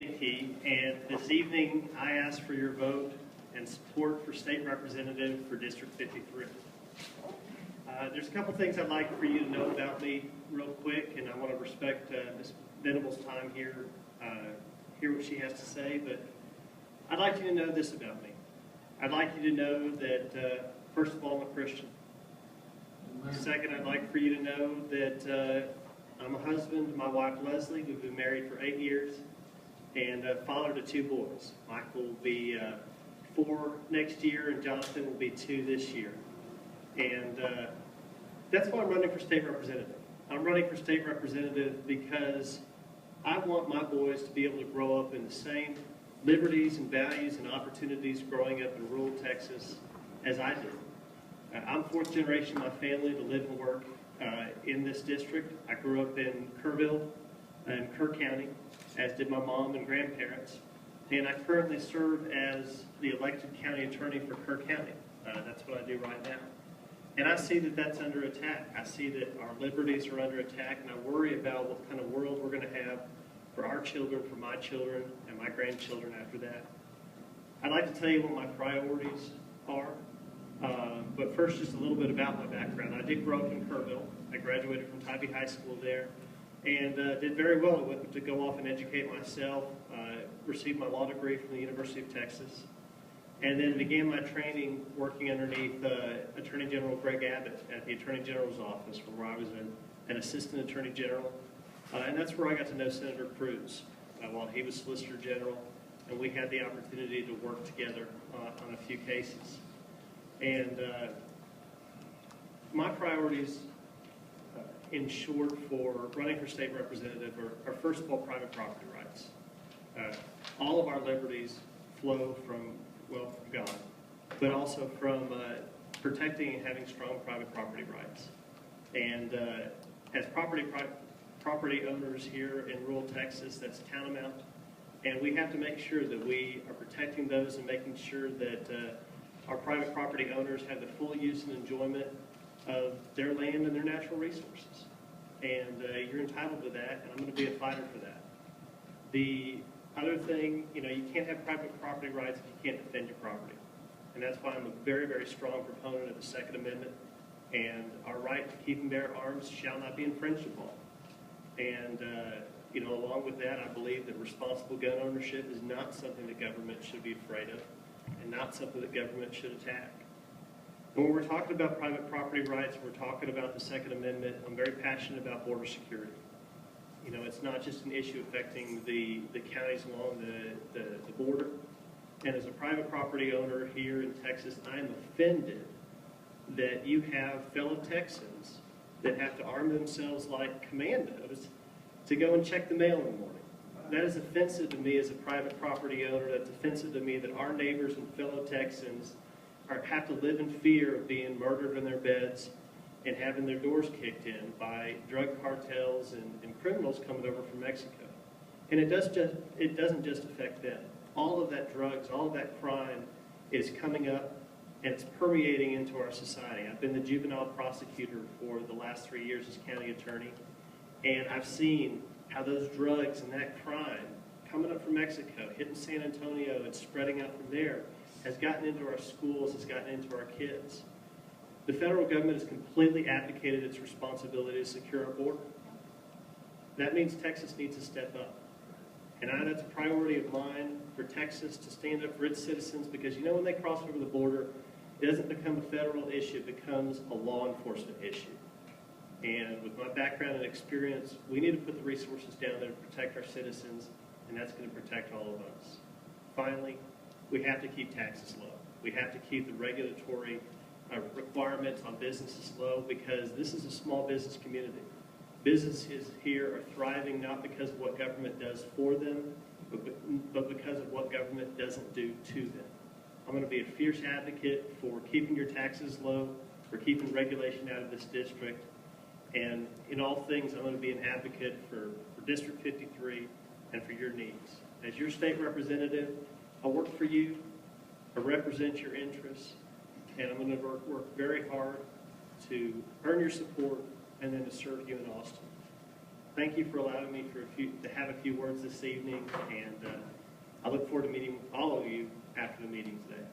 Leakey, and this evening I ask for your vote and support for state representative for District 53. There's a couple things I'd like for you to know about me real quick, and I want to respect Ms. Venable's time here, hear what she has to say, but I'd like you to know this about me. I'd like you to know that, first of all, I'm a Christian. Second, I'd like for you to know that I'm a husband to my wife, Leslie. We've been married for 8 years, and father to 2 boys. Michael will be 4 next year, and Jonathan will be 2 this year. And that's why I'm running for state representative. I'm running for state representative because I want my boys to be able to grow up in the same liberties and values and opportunities growing up in rural Texas as I did. I'm 4th generation in my family to live and work in this district. I grew up in Kerrville in Kerr County, as did my mom and grandparents. And I currently serve as the elected county attorney for Kerr County. That's what I do right now. And I see that that's under attack. I see that our liberties are under attack, and I worry about what kind of world we're going to have for our children, for my children, and my grandchildren after that. I'd like to tell you what my priorities are. But first, just a little bit about my background. I did grow up in Kerrville. I graduated from Tybee High School there and did very well. I went to go off and educate myself, received my law degree from the University of Texas, and then began my training working underneath Attorney General Greg Abbott at the Attorney General's office, where I was an assistant attorney general. And that's where I got to know Senator Cruz while he was Solicitor General, and we had the opportunity to work together on a few cases. And my priorities, in short, for running for state representative are first of all, private property rights. All of our liberties flow from, well, from God, but also from protecting and having strong private property rights. And as property owners here in rural Texas, that's tantamount. And we have to make sure that we are protecting those and making sure that our private property owners have the full use and enjoyment of their land and their natural resources. And you're entitled to that, and I'm going to be a fighter for that. The other thing, you can't have private property rights if you can't defend your property. And that's why I'm a very, very strong proponent of the Second Amendment. And our right to keep and bear arms shall not be infringed upon. And, along with that, I believe that responsible gun ownership is not something that government should be afraid of, and not something that government should attack. And when we're talking about private property rights, we're talking about the Second Amendment. I'm very passionate about border security. It's not just an issue affecting the counties along the border. And as a private property owner here in Texas, I am offended that you have fellow Texans that have to arm themselves like commandos to go and check the mail in the morning. That is offensive to me as a private property owner. That's offensive to me that our neighbors and fellow Texans have to live in fear of being murdered in their beds and having their doors kicked in by drug cartels and criminals coming over from Mexico. And it doesn't just affect them. All of that drugs, all of that crime is coming up, and it's permeating into our society. I've been the juvenile prosecutor for the last 3 years as county attorney, and I've seen how those drugs and that crime coming up from Mexico, hitting San Antonio and spreading out from there, has gotten into our schools, has gotten into our kids. The federal government has completely abdicated its responsibility to secure our border. That means Texas needs to step up. And that's a priority of mine for Texas to stand up for its citizens, because when they cross over the border, it doesn't become a federal issue, it becomes a law enforcement issue. And with my background and experience, we need to put the resources down there to protect our citizens, and that's going to protect all of us. Finally, we have to keep taxes low. We have to keep the regulatory requirements on businesses low, because this is a small business community. Businesses here are thriving not because of what government does for them, but because of what government doesn't do to them. I'm going to be a fierce advocate for keeping your taxes low, for keeping regulation out of this district. And in all things, I'm going to be an advocate for District 53 and for your needs. As your state representative, I work for you, I represent your interests, and I'm going to work very hard to earn your support and then to serve you in Austin. thank you for allowing me to have a few words this evening, and I look forward to meeting all of you after the meeting today.